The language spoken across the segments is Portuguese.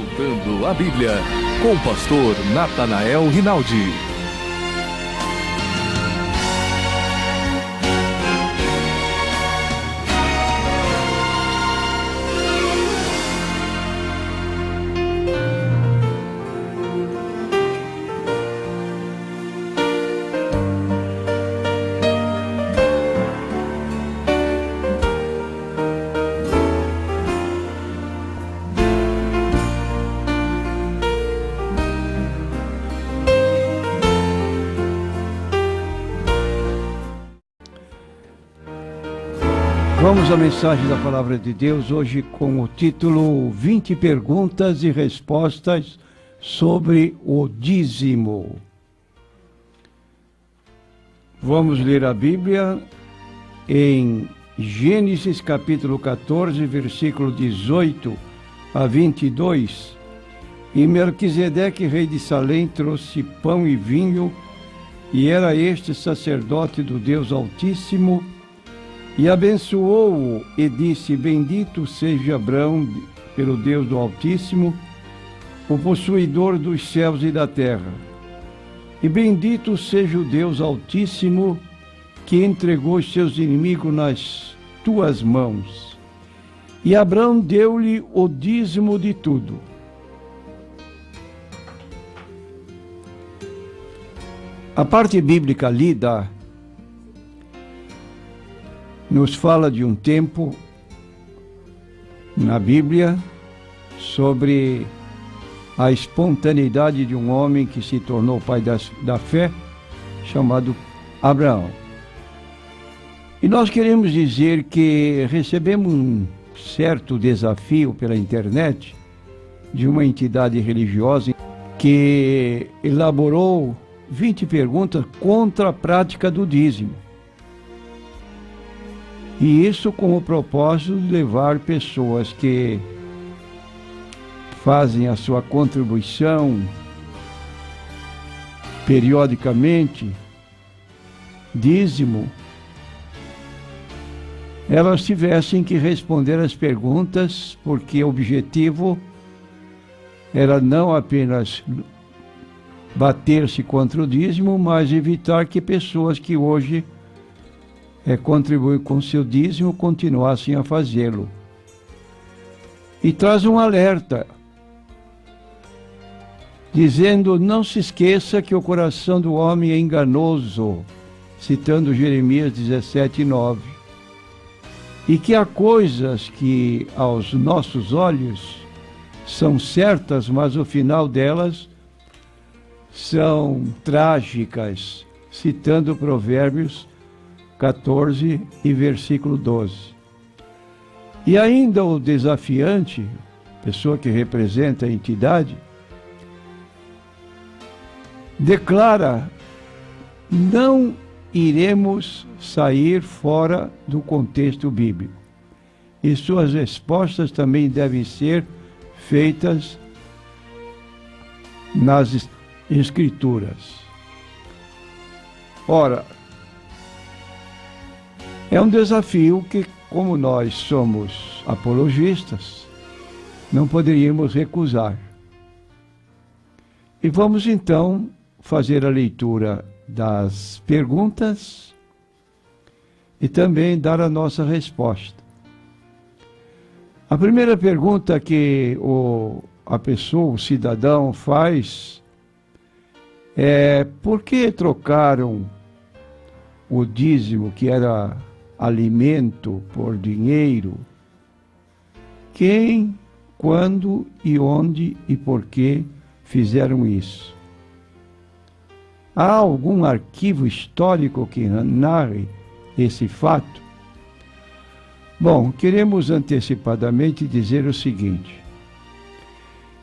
Consultando a Bíblia, com o pastor Natanael Rinaldi. Vamos à mensagem da Palavra de Deus hoje com o título 20 perguntas e respostas sobre o dízimo. Vamos ler a Bíblia em Gênesis capítulo 14, versículo 18 a 22. E Melquisedeque, rei de Salém, trouxe pão e vinho, e era este sacerdote do Deus Altíssimo, e abençoou-o e disse: Bendito seja Abrão pelo Deus do Altíssimo, o possuidor dos céus e da terra. E bendito seja o Deus Altíssimo, que entregou os seus inimigos nas tuas mãos. E Abrão deu-lhe o dízimo de tudo. A parte bíblica lida nos fala de um tempo na Bíblia sobre a espontaneidade de um homem que se tornou pai da fé, chamado Abraão. E nós queremos dizer que recebemos um certo desafio pela internet de uma entidade religiosa que elaborou 20 perguntas contra a prática do dízimo. E isso com o propósito de levar pessoas que fazem a sua contribuição periodicamente, dízimo, elas tivessem que responder as perguntas, porque o objetivo era não apenas bater-se contra o dízimo, mas evitar que pessoas que hoje contribuem com seu dízimo continuassem a fazê-lo. E traz um alerta, dizendo: não se esqueça que o coração do homem é enganoso, citando Jeremias 17:9, e que há coisas que aos nossos olhos são certas, mas o final delas são trágicas, citando Provérbios 14 e versículo 12. E ainda o desafiante, pessoa que representa a entidade, declara: não iremos sair fora do contexto bíblico. E suas respostas também devem ser feitas nas Escrituras. Ora, é um desafio que, como nós somos apologistas, não poderíamos recusar. E vamos então fazer a leitura das perguntas e também dar a nossa resposta. A primeira pergunta que a pessoa, o cidadão, faz é: por que trocaram o dízimo, que era alimento, por dinheiro? Quem, quando e onde e por que fizeram isso? Há algum arquivo histórico que narre esse fato? Bom, queremos antecipadamente dizer o seguinte: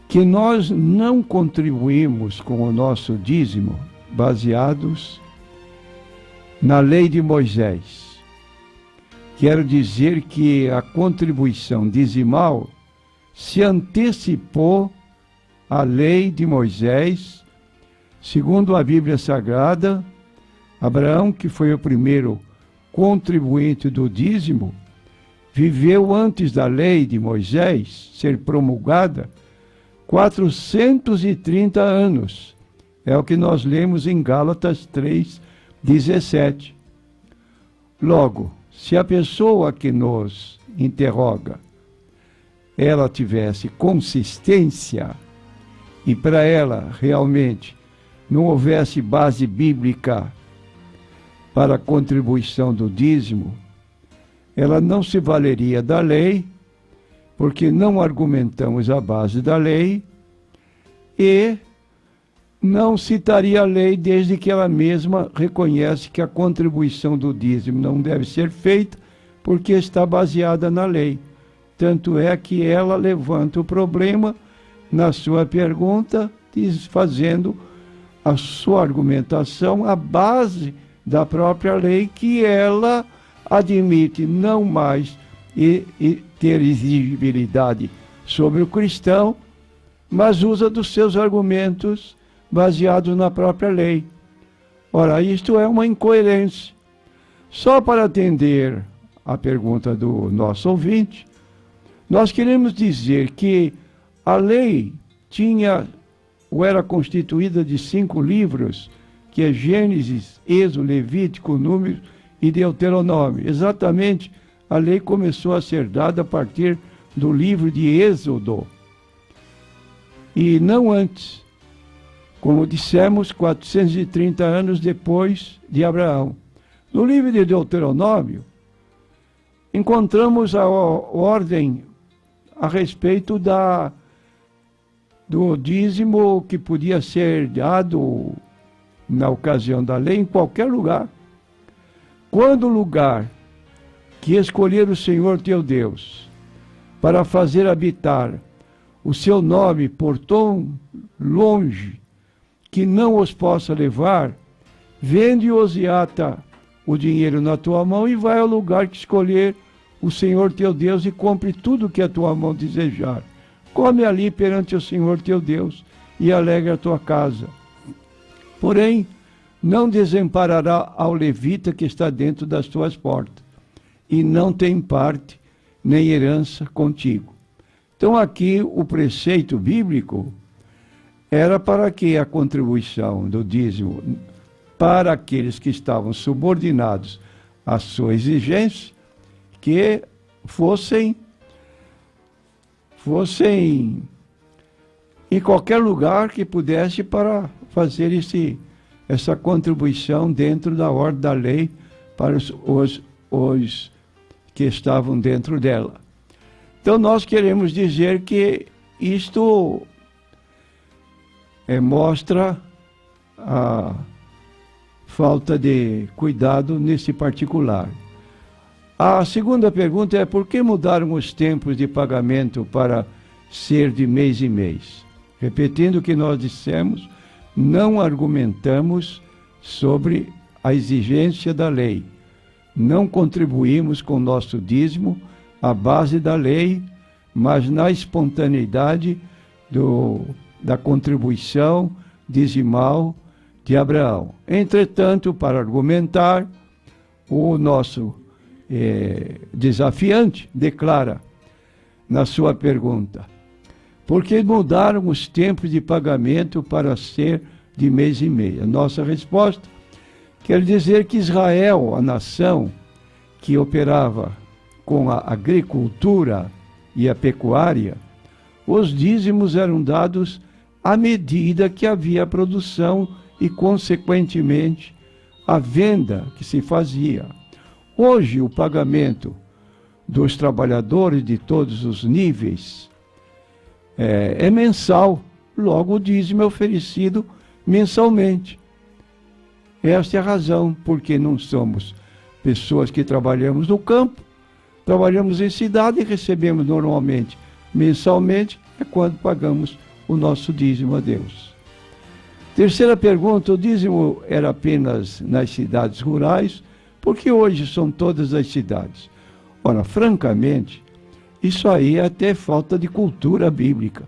que nós não contribuímos com o nosso dízimo baseados na lei de Moisés. Quero dizer que a contribuição dizimal se antecipou à lei de Moisés. Segundo a Bíblia Sagrada, Abraão, que foi o primeiro contribuinte do dízimo, viveu antes da lei de Moisés ser promulgada 430 anos. É o que nós lemos em Gálatas 3:17. Logo, se a pessoa que nos interroga, ela tivesse consistência e para ela realmente não houvesse base bíblica para a contribuição do dízimo, ela não se valeria da lei, porque não argumentamos a base da lei, e não citaria a lei desde que ela mesma reconhece que a contribuição do dízimo não deve ser feita porque está baseada na lei. Tanto é que ela levanta o problema na sua pergunta, fazendo a sua argumentação à base da própria lei, que ela admite não mais ter exigibilidade sobre o cristão, mas usa dos seus argumentos baseados na própria lei. Ora, isto é uma incoerência. Só para atender a pergunta do nosso ouvinte, nós queremos dizer que a lei era constituída de 5 livros, que é Gênesis, Êxodo, Levítico, Números e Deuteronômio. Exatamente, a lei começou a ser dada a partir do livro de Êxodo, e não antes. Como dissemos, 430 anos depois de Abraão. No livro de Deuteronômio, encontramos a ordem a respeito do dízimo que podia ser dado na ocasião da lei em qualquer lugar. Quando o lugar que escolher o Senhor teu Deus para fazer habitar o seu nome por tão longe que não os possa levar, vende-os e ata o dinheiro na tua mão e vai ao lugar que escolher o Senhor teu Deus e compre tudo que a tua mão desejar. Come ali perante o Senhor teu Deus e alegra a tua casa. Porém, não desamparará ao levita que está dentro das tuas portas, e não tem parte nem herança contigo. Então aqui o preceito bíblico era para que a contribuição do dízimo para aqueles que estavam subordinados à sua exigência, que fossem em qualquer lugar que pudesse para fazer essa contribuição dentro da ordem da lei para os que estavam dentro dela. Então nós queremos dizer que isto mostra a falta de cuidado nesse particular. A segunda pergunta é: por que mudaram os tempos de pagamento para ser de mês em mês? Repetindo o que nós dissemos, não argumentamos sobre a exigência da lei. Não contribuímos com o nosso dízimo à base da lei, mas na espontaneidade da contribuição dizimal de Abraão. Entretanto, para argumentar, o nosso desafiante declara na sua pergunta: por que mudaram os tempos de pagamento para ser de mês em mês? A nossa resposta quer dizer que Israel, a nação que operava com a agricultura e a pecuária, os dízimos eram dados à medida que havia a produção e, consequentemente, a venda que se fazia. Hoje, o pagamento dos trabalhadores de todos os níveis é mensal, logo o dízimo é oferecido mensalmente. Esta é a razão porque não somos pessoas que trabalhamos no campo, trabalhamos em cidade e recebemos normalmente, mensalmente, é quando pagamos o nosso dízimo a Deus. Terceira pergunta: o dízimo era apenas nas cidades rurais? Porque hoje são todas as cidades. Ora, francamente, isso aí é até falta de cultura bíblica.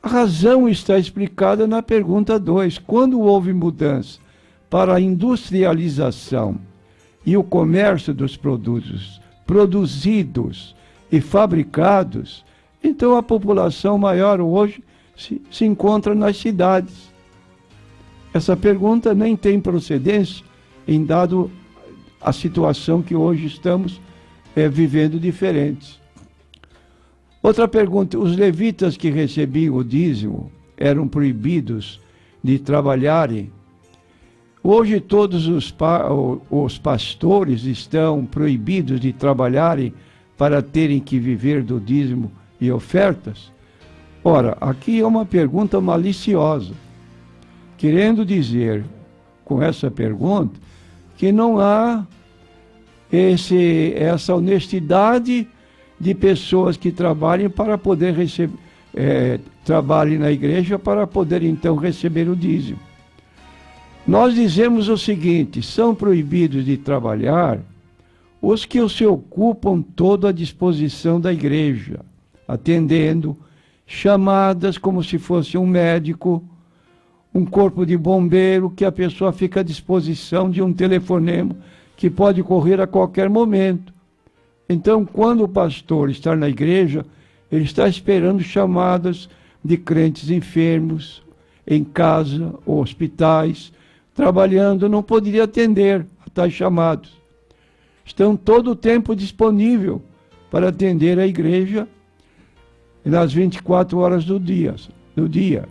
A razão está explicada na pergunta 2. Quando houve mudança para a industrialização e o comércio dos produtos produzidos e fabricados, então a população maior hoje se encontra nas cidades? Essa pergunta nem tem procedência em dado a situação que hoje estamos vivendo diferentes. Outra pergunta: os levitas que recebiam o dízimo eram proibidos de trabalharem? Hoje todos os pastores estão proibidos de trabalharem para terem que viver do dízimo e ofertas? Ora, aqui é uma pergunta maliciosa, querendo dizer com essa pergunta que não há essa honestidade de pessoas que trabalhem para poder receber, trabalhem na igreja para poder então receber o dízimo. Nós dizemos o seguinte: são proibidos de trabalhar os que se ocupam toda a disposição da igreja, atendendo chamadas como se fosse um médico, um corpo de bombeiro, que a pessoa fica à disposição de um telefonema que pode correr a qualquer momento. Então, quando o pastor está na igreja, ele está esperando chamadas de crentes enfermos, em casa, ou hospitais, trabalhando, não poderia atender a tais chamados. Estão todo o tempo disponível para atender a igreja nas 24 horas do dia.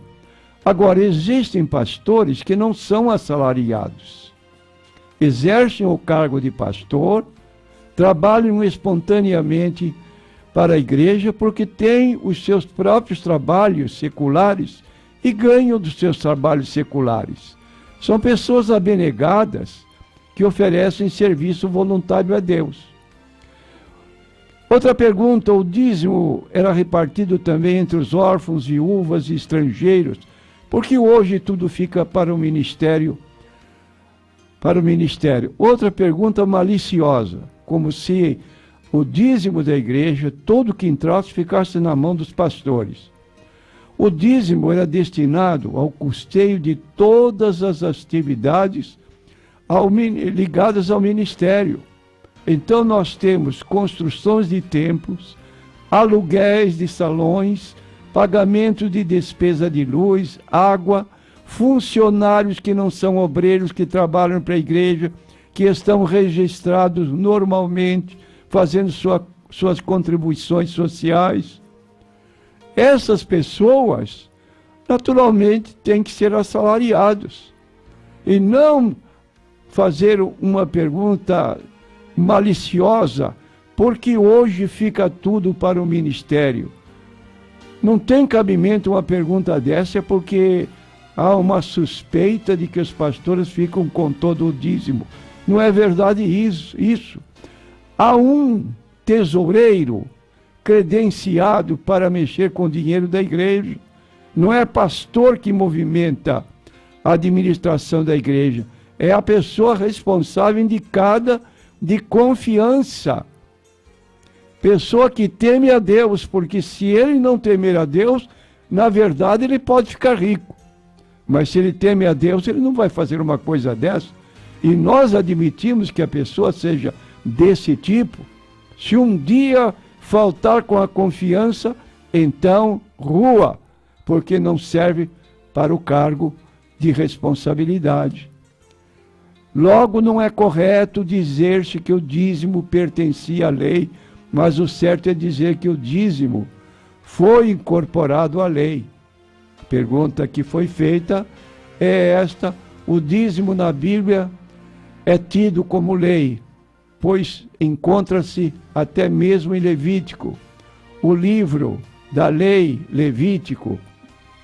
Agora, existem pastores que não são assalariados. Exercem o cargo de pastor, trabalham espontaneamente para a igreja porque têm os seus próprios trabalhos seculares e ganham dos seus trabalhos seculares. São pessoas abnegadas que oferecem serviço voluntário a Deus. Outra pergunta: o dízimo era repartido também entre os órfãos, viúvas e estrangeiros? Porque hoje tudo fica para o ministério. Outra pergunta maliciosa: como se o dízimo da igreja, todo que entrasse, ficasse na mão dos pastores. O dízimo era destinado ao custeio de todas as atividades ligadas ao ministério. Então nós temos construções de templos, aluguéis de salões, pagamento de despesa de luz, água, funcionários que não são obreiros, que trabalham para a igreja, que estão registrados normalmente, fazendo suas contribuições sociais. Essas pessoas, naturalmente, têm que ser assalariados. E não fazer uma pergunta maliciosa, porque hoje fica tudo para o ministério. Não tem cabimento uma pergunta dessa, porque há uma suspeita de que os pastores ficam com todo o dízimo. Não é verdade isso. Há um tesoureiro credenciado para mexer com o dinheiro da igreja. Não é pastor que movimenta a administração da igreja. É a pessoa responsável indicada de confiança. Pessoa que teme a Deus, porque se ele não temer a Deus, na verdade ele pode ficar rico. Mas se ele teme a Deus, ele não vai fazer uma coisa dessa. E nós admitimos que a pessoa seja desse tipo. Se um dia faltar com a confiança, então rua, porque não serve para o cargo de responsabilidade. Logo, não é correto dizer-se que o dízimo pertencia à lei, mas o certo é dizer que o dízimo foi incorporado à lei. A pergunta que foi feita é esta: o dízimo na Bíblia é tido como lei, pois encontra-se até mesmo em Levítico, o livro da lei Levítico,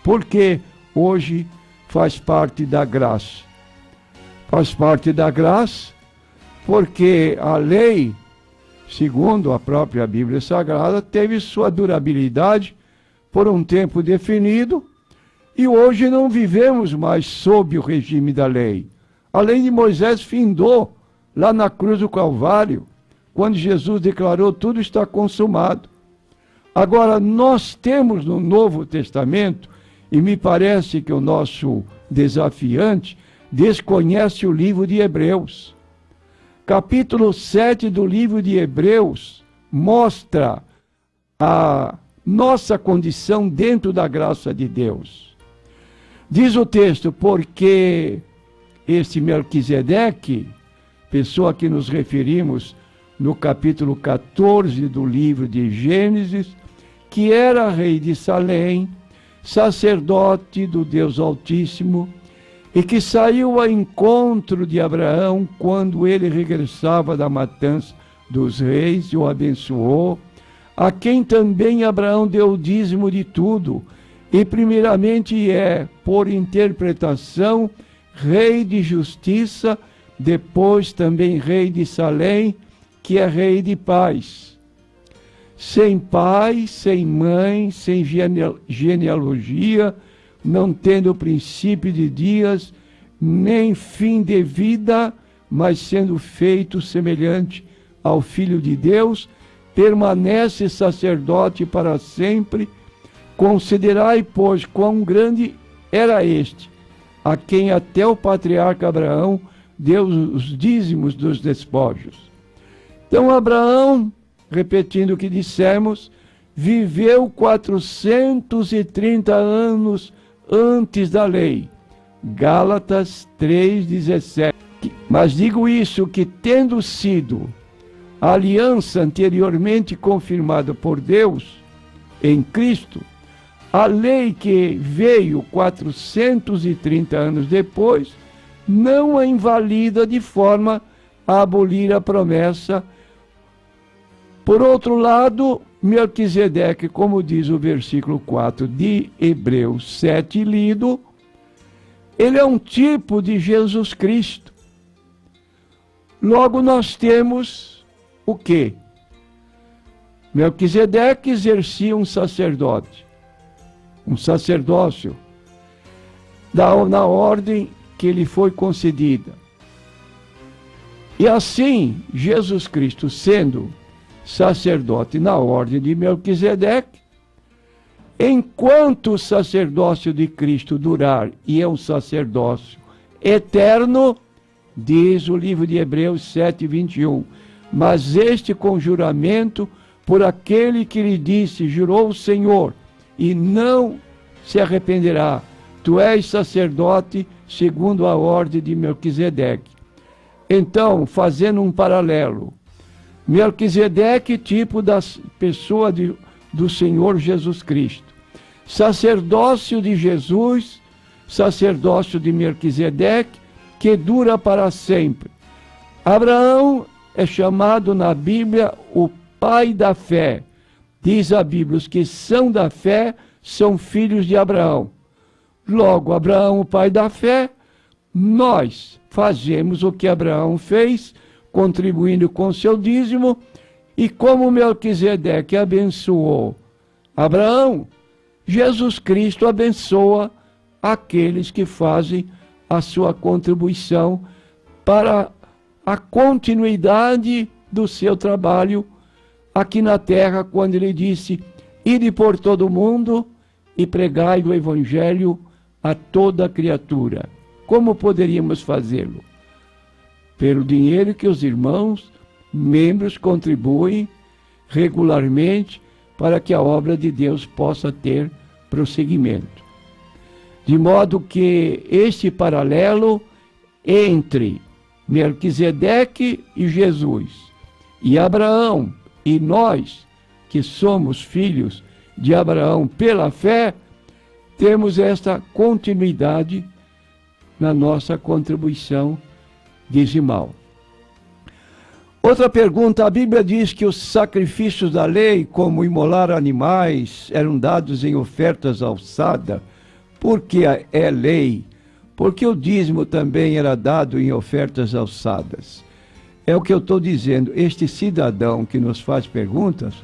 porque hoje faz parte da graça. Faz parte da graça porque a lei, segundo a própria Bíblia Sagrada, teve sua durabilidade por um tempo definido e hoje não vivemos mais sob o regime da lei. A lei de Moisés findou lá na cruz do Calvário, quando Jesus declarou: tudo está consumado. Agora, nós temos no Novo Testamento, e me parece que o nosso desafiante desconhece o livro de Hebreus. Capítulo 7 do livro de Hebreus mostra a nossa condição dentro da graça de Deus. Diz o texto, porque este Melquisedeque, pessoa a que nos referimos no capítulo 14 do livro de Gênesis, que era rei de Salém, sacerdote do Deus Altíssimo, e que saiu ao encontro de Abraão quando ele regressava da matança dos reis e o abençoou, a quem também Abraão deu o dízimo de tudo, e primeiramente por interpretação, rei de justiça, depois também rei de Salém, que é rei de paz. Sem pai, sem mãe, sem genealogia, não tendo princípio de dias, nem fim de vida, mas sendo feito semelhante ao Filho de Deus, permanece sacerdote para sempre. Considerai, pois, quão grande era este, a quem até o patriarca Abraão deu os dízimos dos despojos. Então Abraão, repetindo o que dissemos, viveu 430 anos antes da lei. Gálatas 3,17. Mas digo isso, que tendo sido a aliança anteriormente confirmada por Deus em Cristo, a lei que veio 430 anos depois não a invalida de forma a abolir a promessa. Por outro lado, Melquisedeque, como diz o versículo 4 de Hebreus 7 lido, ele é um tipo de Jesus Cristo. Logo nós temos o quê? Melquisedeque exercia um sacerdócio na ordem que lhe foi concedida. E assim, Jesus Cristo, sendo sacerdote na ordem de Melquisedeque, enquanto o sacerdócio de Cristo durar, e é um sacerdócio eterno, diz o livro de Hebreus 7:21, mas este conjuramento por aquele que lhe disse, jurou o Senhor, e não se arrependerá, tu és sacerdote segundo a ordem de Melquisedeque. Então, fazendo um paralelo, Melquisedeque, tipo da pessoa do Senhor Jesus Cristo. Sacerdócio de Jesus, sacerdócio de Melquisedeque, que dura para sempre. Abraão é chamado na Bíblia o pai da fé. Diz a Bíblia, os que são da fé são filhos de Abraão. Logo, Abraão, o pai da fé, nós fazemos o que Abraão fez, contribuindo com seu dízimo, e como Melquisedeque abençoou Abraão, Jesus Cristo abençoa aqueles que fazem a sua contribuição para a continuidade do seu trabalho aqui na terra, quando ele disse, ide por todo o mundo e pregai o evangelho a toda criatura. Como poderíamos fazê-lo? Pelo dinheiro que os irmãos, membros, contribuem regularmente para que a obra de Deus possa ter prosseguimento. De modo que este paralelo entre Melquisedeque e Jesus, e Abraão e nós, que somos filhos de Abraão pela fé, temos esta continuidade na nossa contribuição dizimal. Outra pergunta, a Bíblia diz que os sacrifícios da lei, como imolar animais, eram dados em ofertas alçadas. Por que é lei? Porque o dízimo também era dado em ofertas alçadas. É o que eu estou dizendo. Este cidadão que nos faz perguntas,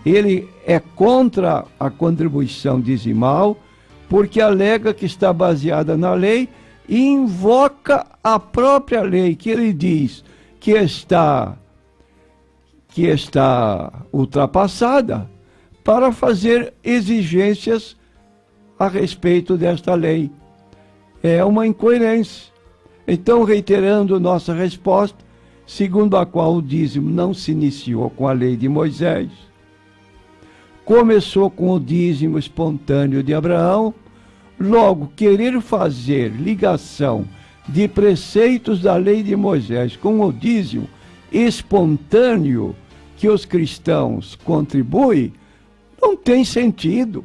ele é contra a contribuição dizimal, porque alega que está baseada na lei e invoca a própria lei, que ele diz que está ultrapassada, para fazer exigências a respeito desta lei. É uma incoerência. Então, reiterando nossa resposta, segundo a qual o dízimo não se iniciou com a lei de Moisés, começou com o dízimo espontâneo de Abraão. Logo, querer fazer ligação de preceitos da lei de Moisés com o dízimo espontâneo que os cristãos contribuem, não tem sentido.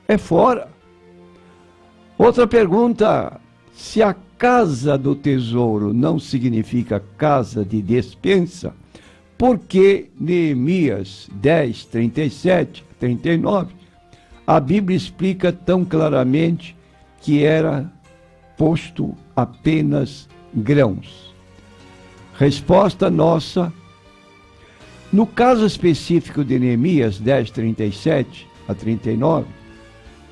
É fora. Outra pergunta: se a casa do tesouro não significa casa de despensa, por que Neemias 10, 37, 39, a Bíblia explica tão claramente que era posto apenas grãos? Resposta nossa: no caso específico de Neemias 10, 37 a 39,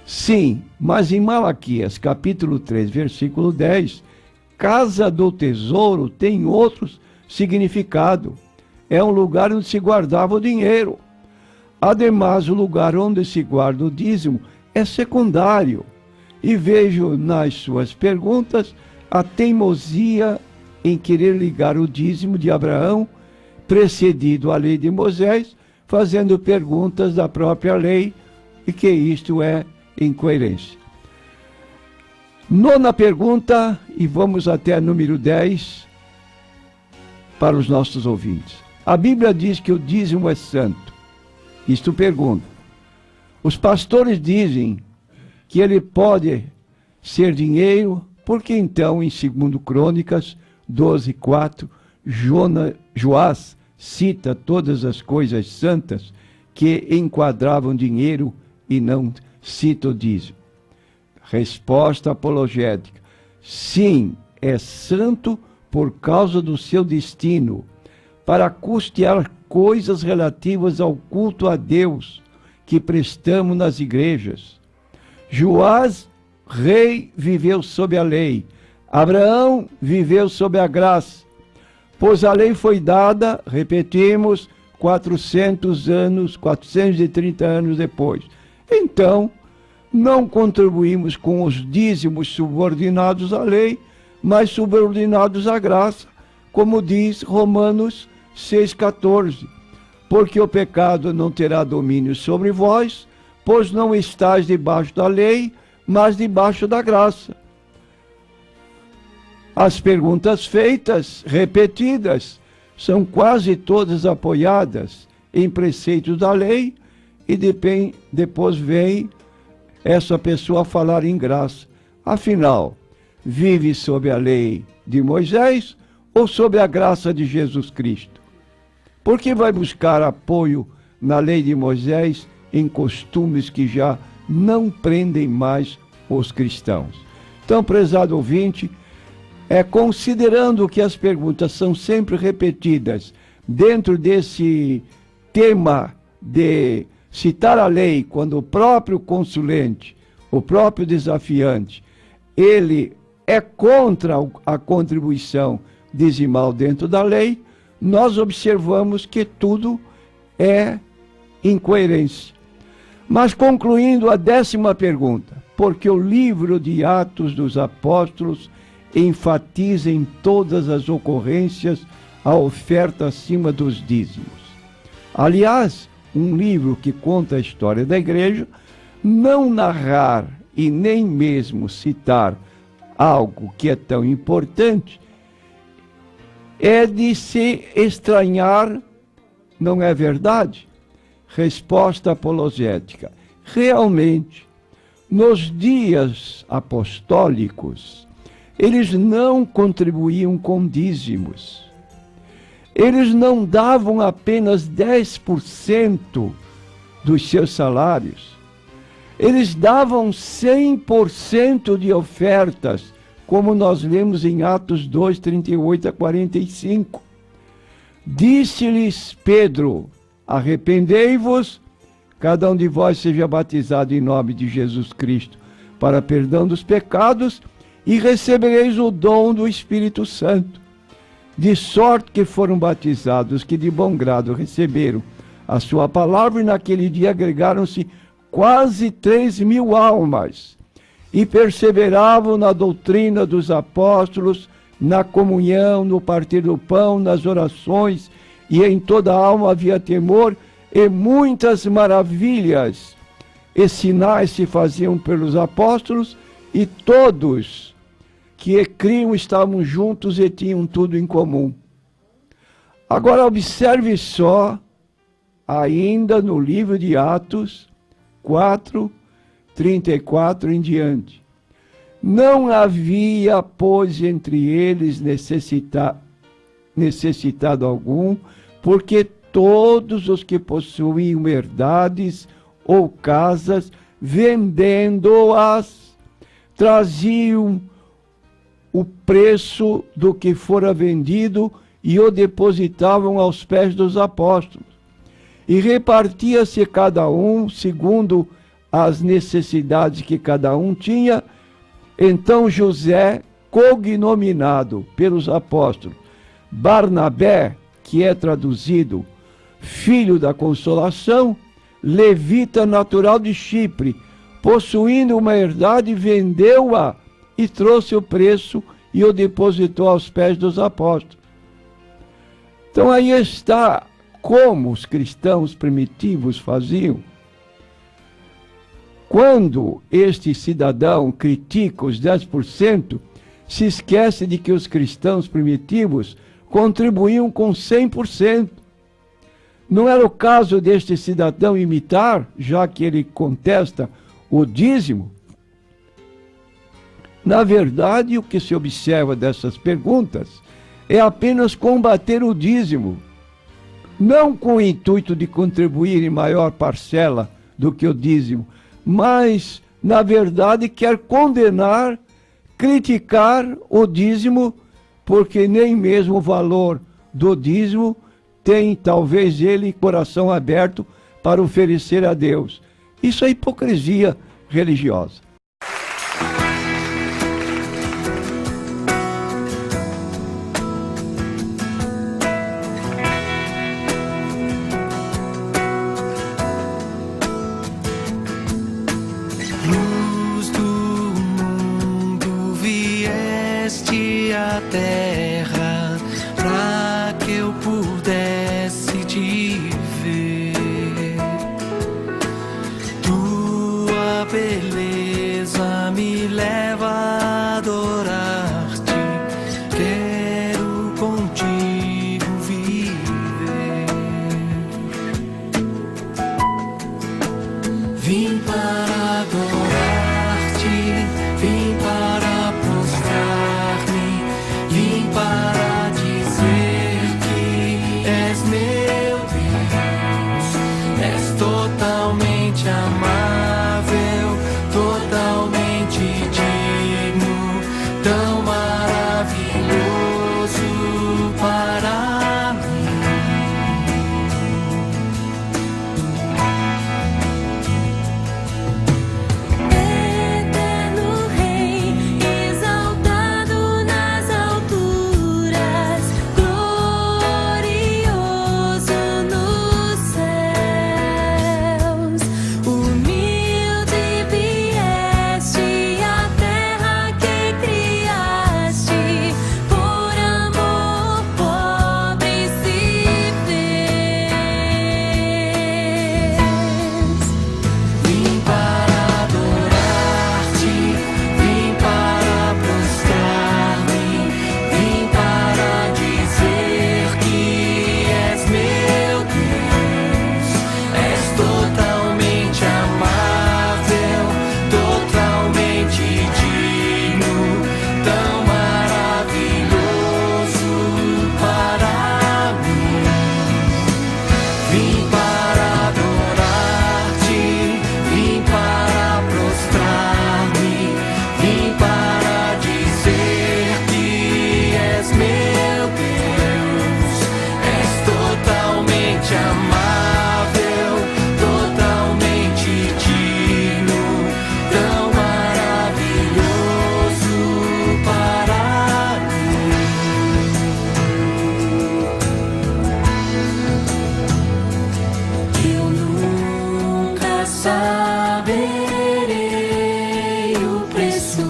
sim, mas em Malaquias, capítulo 3, versículo 10, casa do tesouro tem outro significado. É um lugar onde se guardava o dinheiro. Ademais, o lugar onde se guarda o dízimo é secundário. E vejo nas suas perguntas a teimosia em querer ligar o dízimo de Abraão, precedido a lei de Moisés, fazendo perguntas da própria lei, e que isto é incoerência. Nona pergunta, e vamos até a número 10 para os nossos ouvintes. A Bíblia diz que o dízimo é santo. Isto pergunta. Os pastores dizem que ele pode ser dinheiro, porque então, em 2 Crônicas 12, 4, Joás cita todas as coisas santas que enquadravam dinheiro e não cita o dízimo. Resposta apologética: sim, é santo por causa do seu destino, para custear coisas relativas ao culto a Deus que prestamos nas igrejas. Joás, rei, viveu sob a lei. Abraão viveu sob a graça, pois a lei foi dada, repetimos, 430 anos depois. Então, não contribuímos com os dízimos subordinados à lei, mas subordinados à graça, como diz Romanos 6,14. Porque o pecado não terá domínio sobre vós, pois não estáis debaixo da lei, mas debaixo da graça. As perguntas feitas, repetidas, são quase todas apoiadas em preceitos da lei, e depois vem essa pessoa falar em graça. Afinal, vive sob a lei de Moisés ou sob a graça de Jesus Cristo? Por que vai buscar apoio na lei de Moisés em costumes que já não prendem mais os cristãos? Então, prezado ouvinte, considerando que as perguntas são sempre repetidas dentro desse tema de citar a lei, quando o próprio consulente, o próprio desafiante, ele é contra a contribuição dizimal dentro da lei, nós observamos que tudo é incoerência. Mas concluindo a 10ª pergunta, porque o livro de Atos dos Apóstolos enfatiza em todas as ocorrências a oferta acima dos dízimos. Aliás, um livro que conta a história da igreja, não narrar e nem mesmo citar algo que é tão importante, é de se estranhar, não é verdade? Resposta apologética: realmente, nos dias apostólicos, eles não contribuíam com dízimos. Eles não davam apenas 10% dos seus salários. Eles davam 100% de ofertas, como nós lemos em Atos 2, 38 a 45. Disse-lhes Pedro: arrependei-vos, cada um de vós seja batizado em nome de Jesus Cristo, para perdão dos pecados, e recebereis o dom do Espírito Santo. De sorte que foram batizados que de bom grado receberam a sua palavra, e naquele dia agregaram-se quase 3.000 almas, e perseveravam na doutrina dos apóstolos, na comunhão, no partir do pão, nas orações, e em toda a alma havia temor, e muitas maravilhas e sinais se faziam pelos apóstolos, e todos que criam estavam juntos e tinham tudo em comum. Agora observe só, ainda no livro de Atos 4, 34 em diante. Não havia, pois, entre eles necessitado algum, porque todos os que possuíam herdades ou casas, vendendo-as, traziam o preço do que fora vendido e o depositavam aos pés dos apóstolos. E repartia-se cada um segundo as necessidades que cada um tinha. Então José, cognominado pelos apóstolos Barnabé, que é traduzido filho da consolação, levita natural de Chipre, possuindo uma herdade, vendeu-a e trouxe o preço e o depositou aos pés dos apóstolos. Então aí está como os cristãos primitivos faziam. Quando este cidadão critica os 10%, se esquece de que os cristãos primitivos contribuíam com 100%. Não era o caso deste cidadão imitar, já que ele contesta o dízimo? Na verdade, o que se observa dessas perguntas é apenas combater o dízimo, não com o intuito de contribuir em maior parcela do que o dízimo, mas, na verdade, quer condenar, criticar o dízimo, porque nem mesmo o valor do dízimo tem, talvez, ele coração aberto para oferecer a Deus. Isso é hipocrisia religiosa. Luz do mundo, vieste à terra para que eu pudesse te ver. Tua beleza me leva a adorar-te. Quero contigo viver. Vim para adorar-te, vim para prostrar-me, vim para dizer que és meu Deus. És totalmente amável, totalmente digno, tão maravilhoso para mim. Eterno Rei, exaltado nas alturas, glorioso nos céus, humilde vieste à terra que criaste, por amor pobre se fez. Vim para adorar-te, vim para prostrar-me, vim para dizer que és meu Deus. És totalmente amável, totalmente digno, tão maravilhoso para mim. Vim para adorar-te, vim para prostrar-me, vim para dizer que és meu Deus. És totalmente amável, totalmente digno, tão maravilhoso para mim. Eu nunca saberei o preço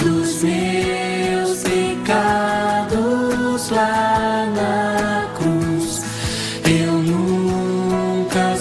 dos meus pecados lá na cruz. Eu nunca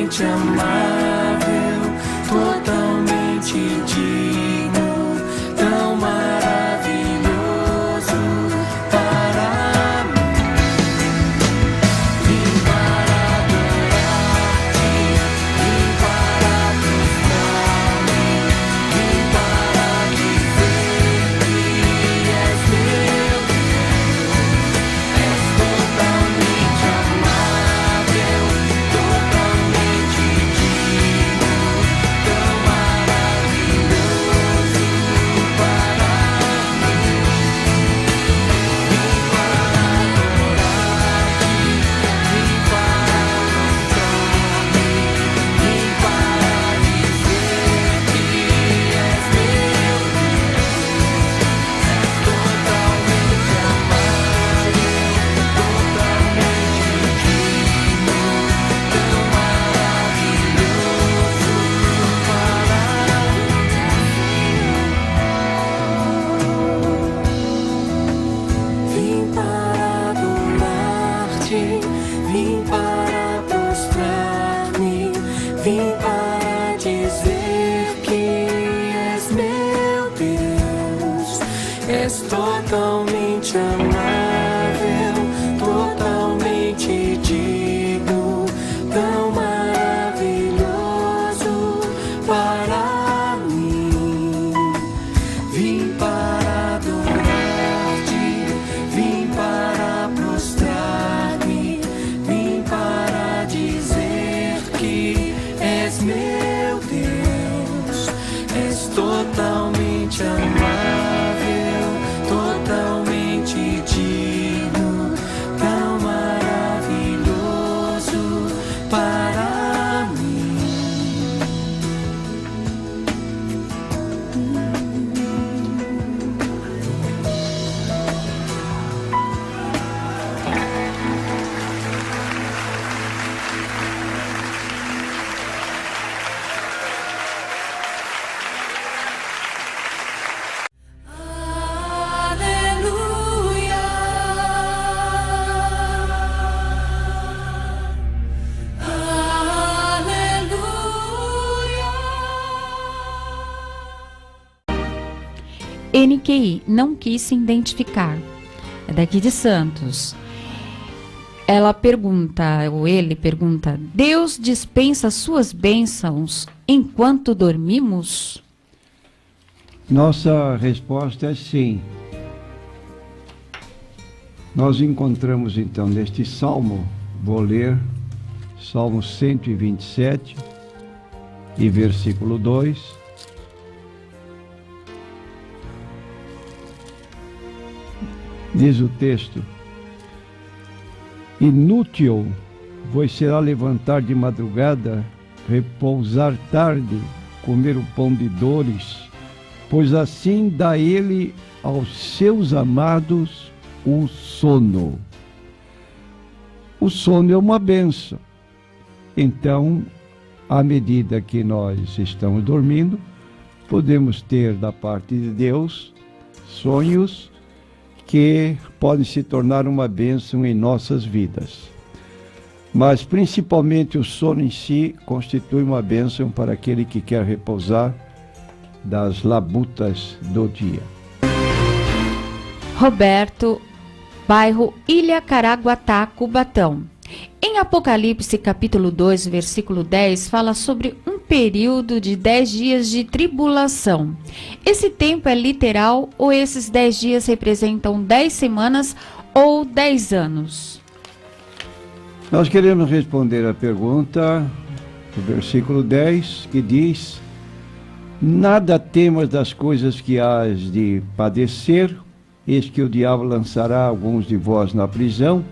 totalmente amável, totalmente digno, tão maravilhoso para mim. Vim para adorar-te, vim para prostrar-me, vim para dizer que és meu Deus. És totalmente amável, totalmente digno, tão maravilhoso para mim. Vim para adorar-te, vim para prostrar-me, vim para dizer que és meu Deus. És totalmente amável, totalmente digno, tão maravilhoso para mim. Vim para adorar-te, vim para prostrar-me, vim para dizer que és meu Deus. És totalmente amável, totalmente digno, tão maravilhoso para mim. Vim para adorar-te, vim para prostrar-me, vim para dizer que és meu Deus. És totalmente amável, totalmente digno, tão maravilhoso para mim. Aleluia. Aleluia. NQI não quis se identificar. É daqui de Santos. Ela pergunta, ou ele pergunta: Deus dispensa suas bênçãos enquanto dormimos? Nossa resposta é sim. Nós encontramos então neste salmo, vou ler Salmo 127 e versículo 2. Diz o texto: inútil vos será levantar de madrugada, repousar tarde, comer o pão de dores, pois assim dá ele aos seus amados o sono. O sono é uma bênção. Então, à medida que nós estamos dormindo, podemos ter da parte de Deus sonhos que podem se tornar uma bênção em nossas vidas. Mas principalmente o sono em si constitui uma bênção para aquele que quer repousar das labutas do dia. Roberto, bairro Ilha Caraguatá, Cubatão. Em Apocalipse capítulo 2, versículo 10, fala sobre um período de 10 dias de tribulação. Esse tempo é literal ou esses 10 dias representam 10 semanas ou 10 anos? Nós queremos responder a pergunta do versículo 10, que diz: nada temas das coisas que hás de padecer, eis que o diabo lançará alguns de vós na prisão,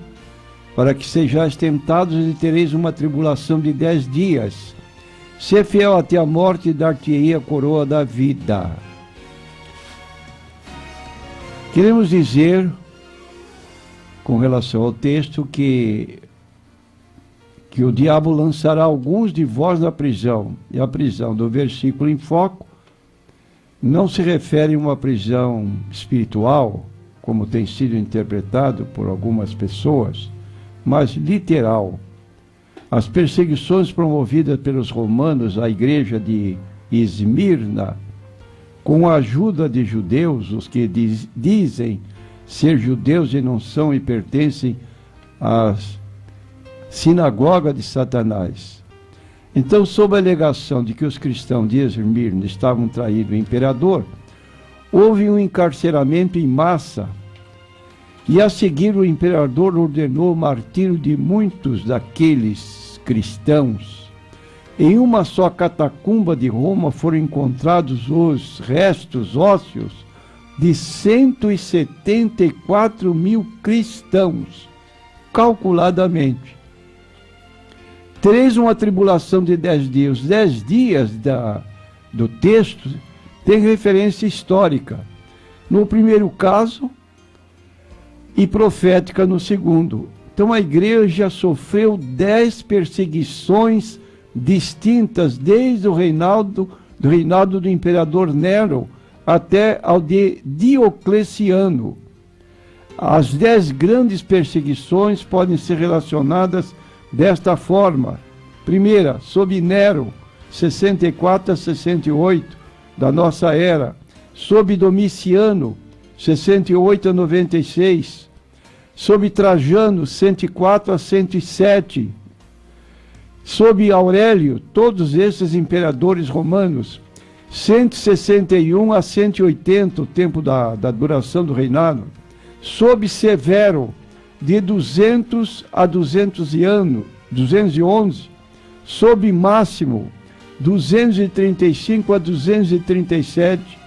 para que sejais tentados e tereis uma tribulação de 10 dias. Ser fiel até a morte, dar-te-ei a coroa da vida. Queremos dizer, com relação ao texto, que o diabo lançará alguns de vós na prisão. E a prisão do versículo em foco não se refere a uma prisão espiritual, como tem sido interpretado por algumas pessoas, mas literal. As perseguições promovidas pelos romanos à igreja de Esmirna, com a ajuda de judeus, os que dizem ser judeus e não são e pertencem à sinagoga de Satanás. Então, sob a alegação de que os cristãos de Esmirna estavam traindo o imperador, houve um encarceramento em massa, e a seguir o imperador ordenou o martírio de muitos daqueles cristãos. Em uma só catacumba de Roma foram encontrados os restos ósseos de 174 mil cristãos, calculadamente. 3, uma tribulação de 10 dias. Os 10 dias do texto tem referência histórica no primeiro caso e profética no segundo. Então a igreja sofreu 10 perseguições distintas desde o reinado do imperador Nero até ao de Diocleciano. As 10 grandes perseguições podem ser relacionadas desta forma. Primeira, sob Nero, 64 a 68 da nossa era. Sob Domiciano, 68 a 96. Sob Trajano, 104 a 107. Sob Aurélio, todos esses imperadores romanos, 161 a 180, o tempo da duração do reinado. Sob Severo, de 200 a 211. Sob Máximo, 235 a 237.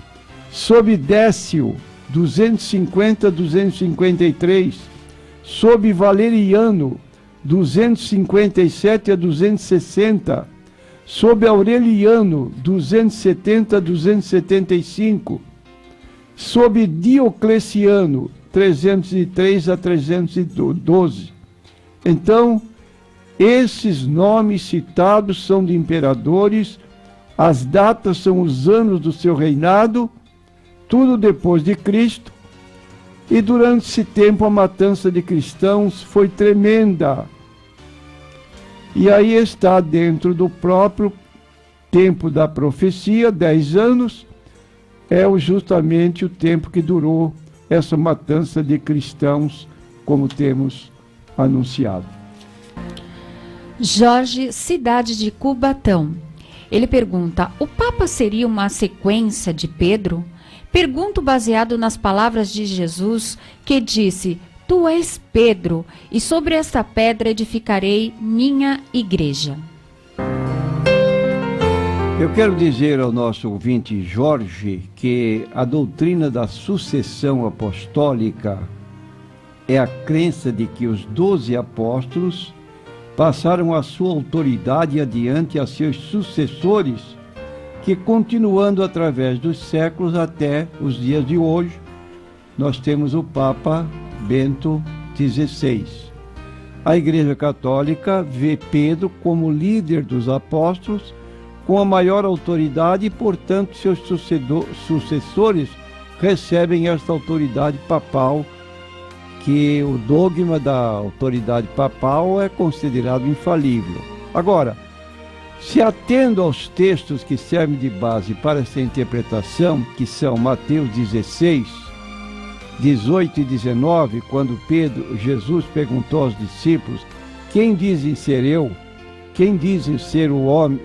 Sob Décio, 250 a 253. Sob Valeriano, 257 a 260. Sob Aureliano, 270 a 275. Sob Diocleciano, 303 a 312. Então, esses nomes citados são de imperadores, as datas são os anos do seu reinado, tudo depois de Cristo, e durante esse tempo a matança de cristãos foi tremenda. E aí está dentro do próprio tempo da profecia, 10 anos, é justamente o tempo que durou essa matança de cristãos, como temos anunciado. Jorge, cidade de Cubatão. Ele pergunta: o Papa seria uma sequência de Pedro? Pergunto baseado nas palavras de Jesus, que disse: Tu és Pedro, e sobre esta pedra edificarei minha igreja. Eu quero dizer ao nosso ouvinte Jorge que a doutrina da sucessão apostólica é a crença de que os 12 apóstolos passaram a sua autoridade adiante a seus sucessores, que continuando através dos séculos até os dias de hoje, nós temos o Papa Bento XVI. A Igreja Católica vê Pedro como líder dos apóstolos, com a maior autoridade e, portanto, seus sucessores recebem esta autoridade papal, que o dogma da autoridade papal é considerado infalível. Agora, se atendo aos textos que servem de base para essa interpretação, que são Mateus 16, 18 e 19, quando Jesus perguntou aos discípulos: quem dizem ser eu? Quem dizem ser o homem,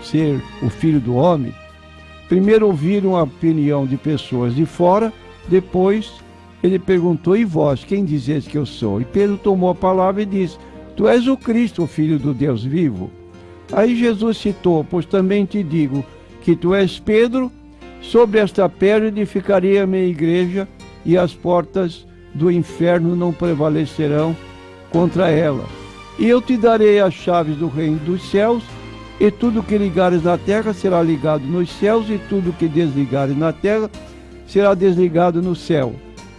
ser o Filho do Homem? Primeiro ouviram a opinião de pessoas de fora, depois ele perguntou: e vós, quem dizeis que eu sou? E Pedro tomou a palavra e disse: tu és o Cristo, o Filho do Deus vivo. Aí Jesus citou: pois também te digo que tu és Pedro, sobre esta pedra edificarei a minha igreja, e as portas do inferno não prevalecerão contra ela. E eu te darei as chaves do reino dos céus, e tudo que ligares na terra será ligado nos céus, e tudo que desligares na terra será desligado no céu.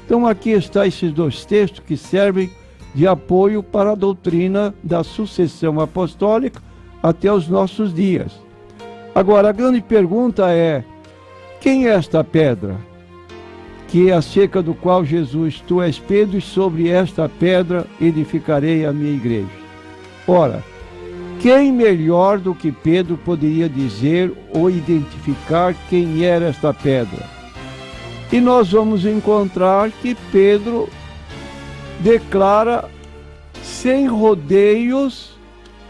Então aqui estão esses dois textos que servem de apoio para a doutrina da sucessão apostólica até os nossos dias. Agora, a grande pergunta é: quem é esta pedra? Que é acerca do qual Jesus: tu és Pedro, e sobre esta pedra edificarei a minha igreja. Ora, Quem melhor do que Pedro poderia dizer ou identificar quem era esta pedra? E nós vamos encontrar que Pedro declara sem rodeios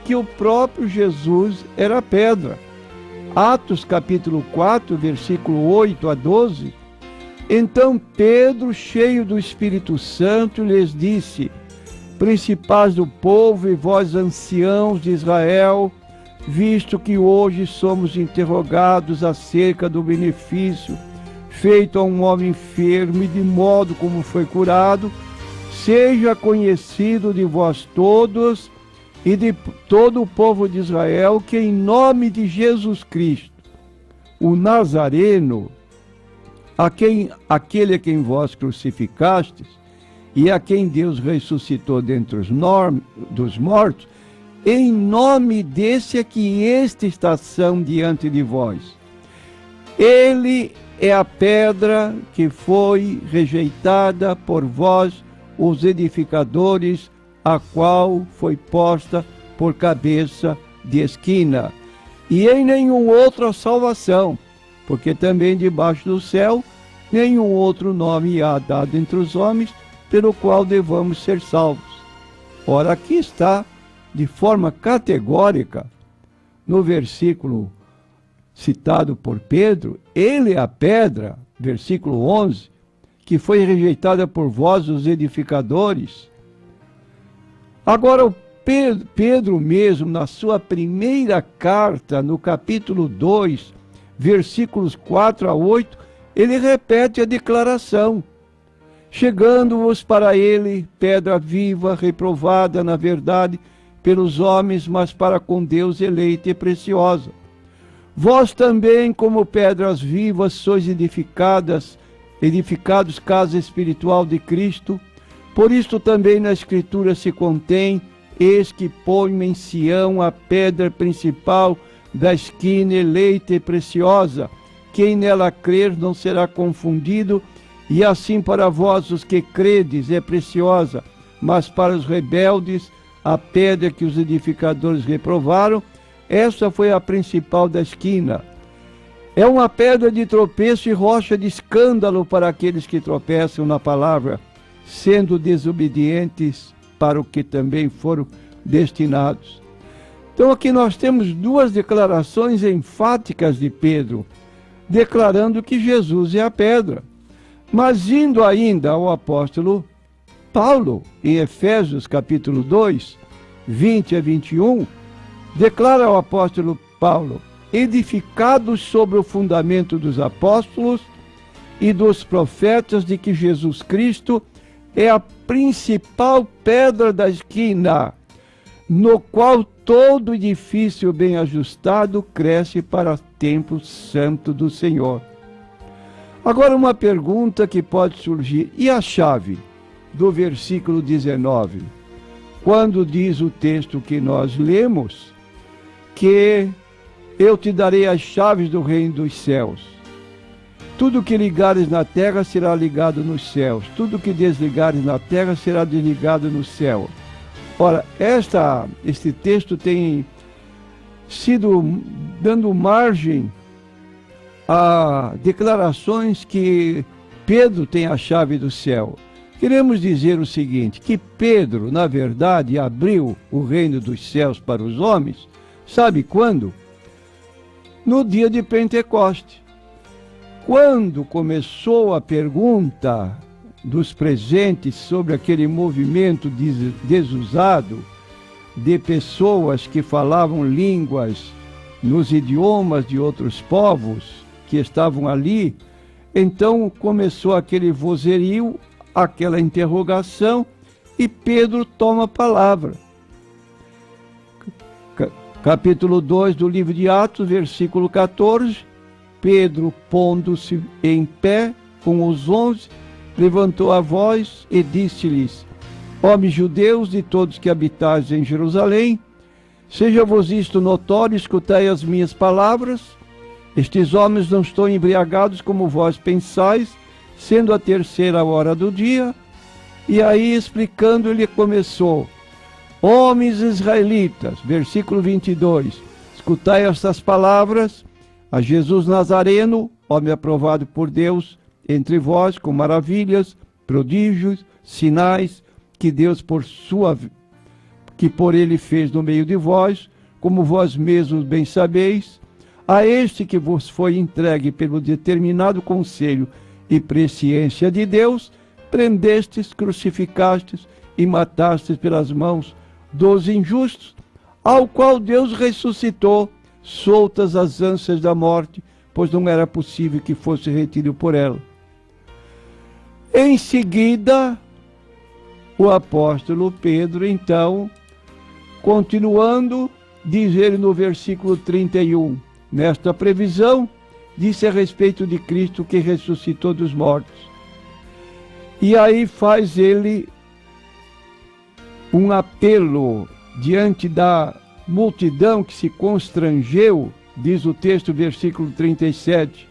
que o próprio Jesus era a pedra. Atos capítulo 4, versículo 8 a 12. Então Pedro, cheio do Espírito Santo, lhes disse: principais do povo e vós anciãos de Israel, visto que hoje somos interrogados acerca do benefício feito a um homem enfermo e de modo como foi curado, seja conhecido de vós todos e de todo o povo de Israel que em nome de Jesus Cristo, o Nazareno, aquele a quem vós crucificastes, e a quem Deus ressuscitou dentre dos mortos, em nome desse é que estação diante de vós. Ele é a pedra que foi rejeitada por vós, os edificadores, a qual foi posta por cabeça de esquina. E em nenhum outro a salvação, porque também debaixo do céu nenhum outro nome há dado entre os homens, pelo qual devamos ser salvos. Ora, aqui está, de forma categórica, no versículo citado por Pedro, ele é a pedra, versículo 11, que foi rejeitada por vós, os edificadores. Agora, o Pedro mesmo, na sua primeira carta, no capítulo 2, versículos 4 a 8, ele repete a declaração: chegando-vos para ele, pedra viva, reprovada na verdade pelos homens, mas para com Deus eleita e preciosa. Vós também, como pedras vivas, sois edificados casa espiritual de Cristo. Por isto também na Escritura se contém: eis que ponho em Sião a pedra principal da esquina, eleita e preciosa. Quem nela crer não será confundido. E assim para vós, os que credes, é preciosa, mas para os rebeldes, a pedra que os edificadores reprovaram, essa foi a principal da esquina. É uma pedra de tropeço e rocha de escândalo para aqueles que tropeçam na palavra, sendo desobedientes para o que também foram destinados. Então aqui nós temos duas declarações enfáticas de Pedro, declarando que Jesus é a pedra. Mas indo ainda ao apóstolo Paulo, em Efésios capítulo 2, 20 a 21, declara o apóstolo Paulo: edificados sobre o fundamento dos apóstolos e dos profetas, de que Jesus Cristo é a principal pedra da esquina, no qual todo edifício bem ajustado cresce para o templo santo do Senhor. Agora uma pergunta que pode surgir: e a chave do versículo 19? Quando diz o texto que nós lemos que eu te darei as chaves do reino dos céus. Tudo que ligares na terra será ligado nos céus. Tudo que desligares na terra será desligado no céu. Ora, este texto tem sido dando margem a declarações que Pedro tem a chave do céu. Queremos dizer o seguinte, que Pedro, na verdade, abriu o reino dos céus para os homens, sabe quando? No dia de Pentecoste. Quando começou a pergunta dos presentes sobre aquele movimento desusado de pessoas que falavam línguas nos idiomas de outros povos que estavam ali, então começou aquele vozerio, aquela interrogação, e Pedro toma a palavra. Capítulo 2 do livro de Atos, versículo 14, Pedro, pondo-se em pé com os 11, levantou a voz e disse-lhes: homens judeus e todos que habitais em Jerusalém, seja-vos isto notório, escutai as minhas palavras. Estes homens não estão embriagados como vós pensais, sendo a terceira hora do dia. E aí, explicando, ele começou: Homens israelitas, versículo 22, escutai estas palavras: a Jesus Nazareno, homem aprovado por Deus entre vós, com maravilhas, prodígios, sinais, que Deus que por ele fez no meio de vós, como vós mesmos bem sabeis, a este que vos foi entregue pelo determinado conselho e presciência de Deus, prendestes, crucificastes e matastes pelas mãos dos injustos, ao qual Deus ressuscitou, soltas as ânsias da morte, pois não era possível que fosse retido por ela. Em seguida, o apóstolo Pedro, então, continuando, diz ele no versículo 31, nesta previsão, disse a respeito de Cristo que ressuscitou dos mortos. E aí faz ele um apelo diante da multidão que se constrangeu, diz o texto, versículo 37.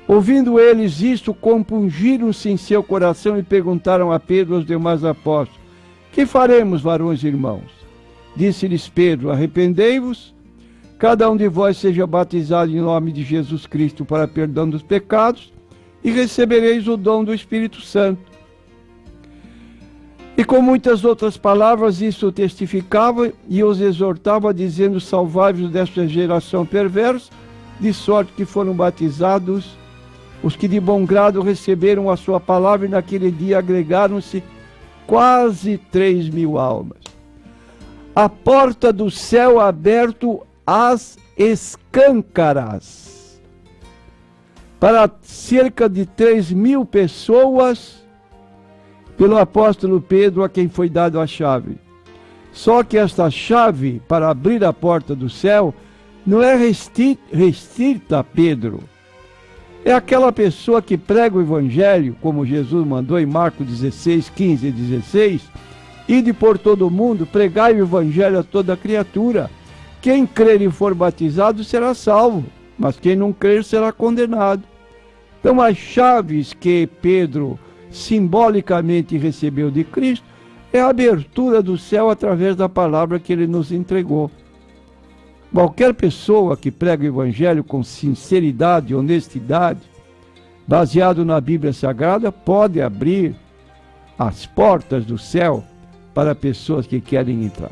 Ouvindo eles isto, compungiram-se em seu coração e perguntaram a Pedro e aos demais apóstolos: que faremos, varões e irmãos? Disse-lhes Pedro: arrependei-vos, cada um de vós seja batizado em nome de Jesus Cristo para perdão dos pecados, e recebereis o dom do Espírito Santo. E com muitas outras palavras isso testificava e os exortava, dizendo: salvai-vos desta geração perversa, de sorte que foram batizados os que de bom grado receberam a sua palavra, e naquele dia agregaram-se quase 3.000 almas. A porta do céu aberto às escâncaras para cerca de 3.000 pessoas, pelo apóstolo Pedro, a quem foi dado a chave. Só que esta chave para abrir a porta do céu não é restrita a Pedro. É aquela pessoa que prega o evangelho, como Jesus mandou em Marcos 16, 15 e 16, ide por todo o mundo, pregai o evangelho a toda criatura. Quem crer e for batizado será salvo, mas quem não crer será condenado. Então as chaves que Pedro simbolicamente recebeu de Cristo é a abertura do céu através da palavra que ele nos entregou. Qualquer pessoa que prega o evangelho com sinceridade e honestidade, baseado na Bíblia Sagrada, pode abrir as portas do céu para pessoas que querem entrar.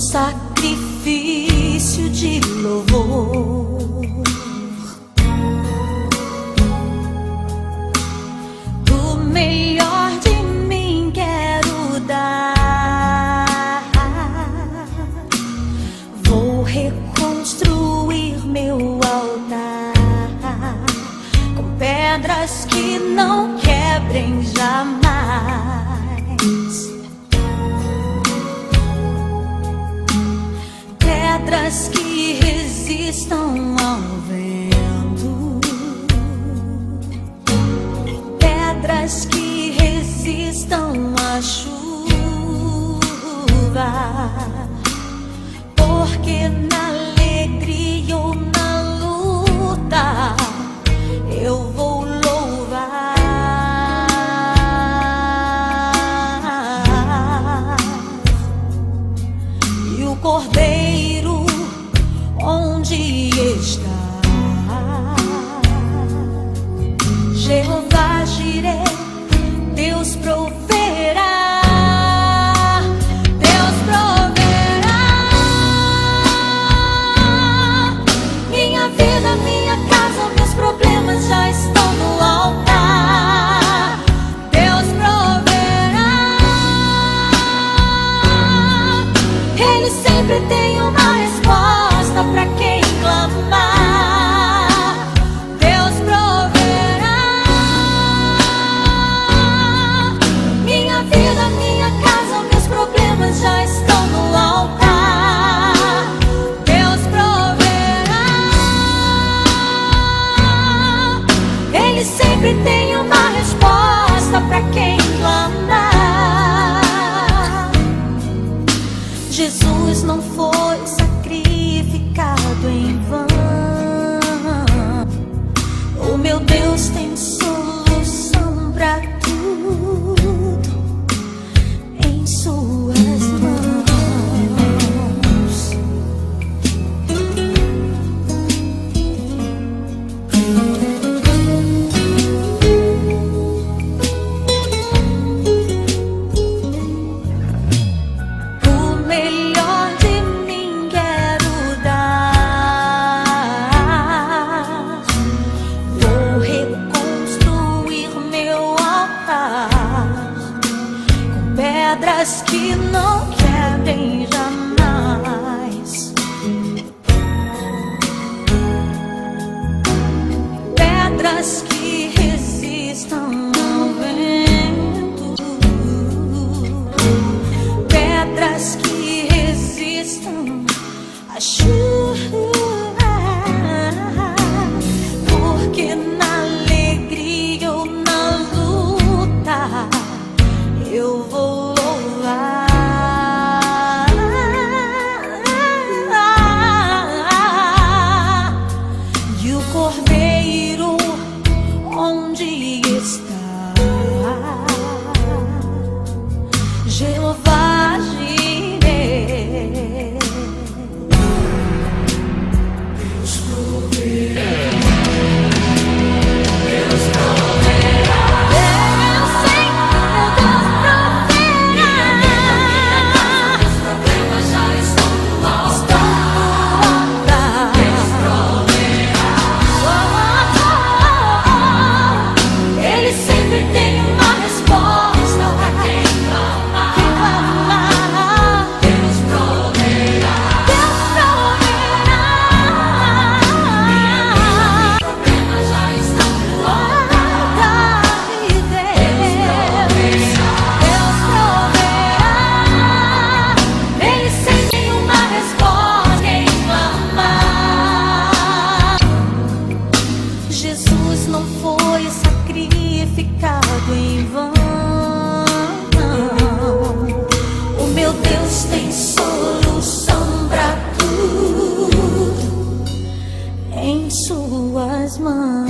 Sacrifício de louvor, do melhor de mim quero dar. Vou reconstruir meu altar com pedras que não quebrem jamais. Pedras que resistam ao vento, pedras que resistam à chuva, porque na alegria ou na luta eu vou louvar. E o Cordeiro onde está? Jeová Jireh, Deus proverá. Deus proverá. Minha vida, minha casa, meus problemas já estão no altar. Deus proverá. Ele sempre tem uma resposta para quem clamar. Deus proverá. sempre tem uma resposta para quem clama. Jesus não foi sacrificado em vão. O meu Deus tem solução para tudo em suas mãos. O melhor de mim quero dar. Vou reconstruir meu altar com pedras que não quebrem jamais. Pedras que resistam ao vento. Pedras que resistam à chuva. Porque na alegria ou na luta eu vou louvar. E o Cordeiro onde está? Jeová Jireh. Deus proverá. Deus proverá. Eu sei que Deus proverá. Os problemas já estão no altar. Deus proverá. Ele sempre tem uma resposta para quem clama. Deus proverá. Deus proverá. Os problemas já estão no altar. Deus proverá. Ele sempre tem uma resposta quem clama. Jesus não foi sacrificado em vão. O meu Deus tem solução para tudo em suas mãos.